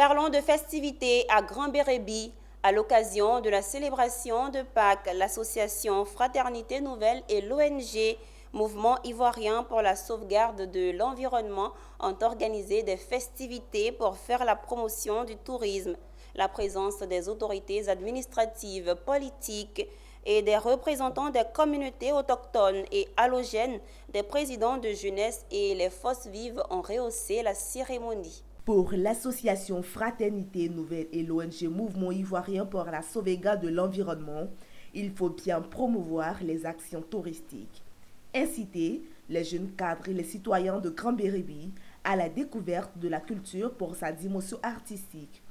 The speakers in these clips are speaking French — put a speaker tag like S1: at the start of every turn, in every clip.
S1: Parlons de festivités à Grand-Bérébi. À l'occasion de la célébration de Pâques, l'association Fraternité Nouvelle et l'ONG Mouvement Ivoirien pour la sauvegarde de l'environnement ont organisé des festivités pour faire la promotion du tourisme. La présence des autorités administratives, politiques et des représentants des communautés autochtones et allogènes, des présidents de jeunesse et les forces vives ont rehaussé la cérémonie.
S2: Pour l'association Fraternité Nouvelle et l'ONG Mouvement Ivoirien pour la sauvegarde de l'environnement, il faut bien promouvoir les actions touristiques. Inciter les jeunes cadres et les citoyens de Grand-Bérébi à la découverte de la culture pour sa dimension artistique.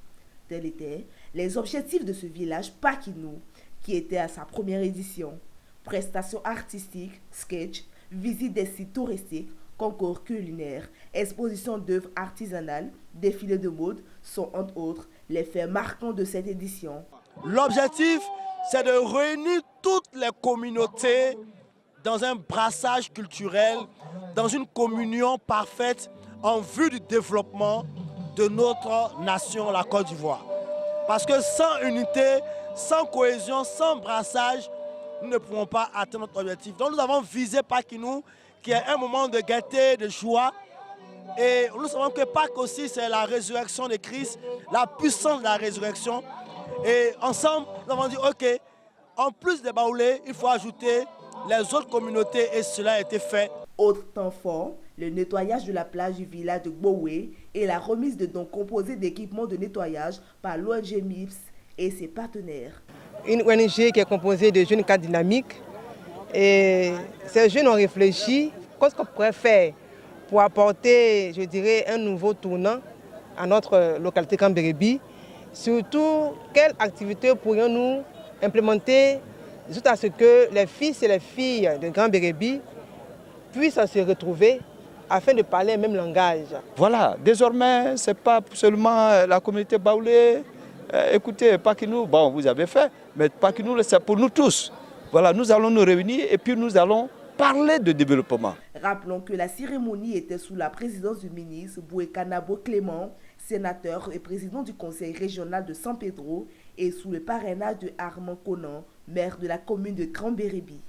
S2: Tels étaient les objectifs de ce village Pakinou, qui était à sa première édition. Prestations artistiques, sketch, visite des sites touristiques, concours culinaires, expositions d'œuvres artisanales, défilés de mode sont entre autres les faits marquants de cette édition.
S3: L'objectif, c'est de réunir toutes les communautés dans un brassage culturel, dans une communion parfaite en vue du développement de notre nation, la Côte d'Ivoire. Parce que sans unité, sans cohésion, sans brassage, nous ne pourrons pas atteindre notre objectif. Donc nous avons visé Pakinou, qui est un moment de gaieté, de joie. Et nous savons que Pâques aussi, c'est la résurrection de Christ, la puissance de la résurrection. Et ensemble, nous avons dit, ok, en plus des baoulés, il faut ajouter les autres communautés et cela a été fait.
S2: Autre temps fort, le nettoyage de la plage du village de Gbowé et la remise de dons composés d'équipements de nettoyage par l'ONG MIPS et ses partenaires.
S4: Une ONG qui est composée de jeunes cadres dynamiques. Et ces jeunes ont réfléchi qu'est-ce qu'on pourrait faire pour apporter, je dirais, un nouveau tournant à notre localité Grand-Bérébi. Surtout, quelles activités pourrions-nous implémenter juste à ce que les fils et les filles de Grand-Bérébi puissent se retrouver afin de parler le même langage.
S5: Voilà, désormais, ce n'est pas seulement la communauté baoulée. Écoutez, Pakinou, bon, vous avez fait, mais Pakinou, c'est pour nous tous. Voilà, nous allons nous réunir et puis nous allons parler de développement.
S2: Rappelons que la cérémonie était sous la présidence du ministre Boué-Kanabo Clément, sénateur et président du conseil régional de San Pedro, et sous le parrainage de Armand Conan, maire de la commune de Grand-Bérébi.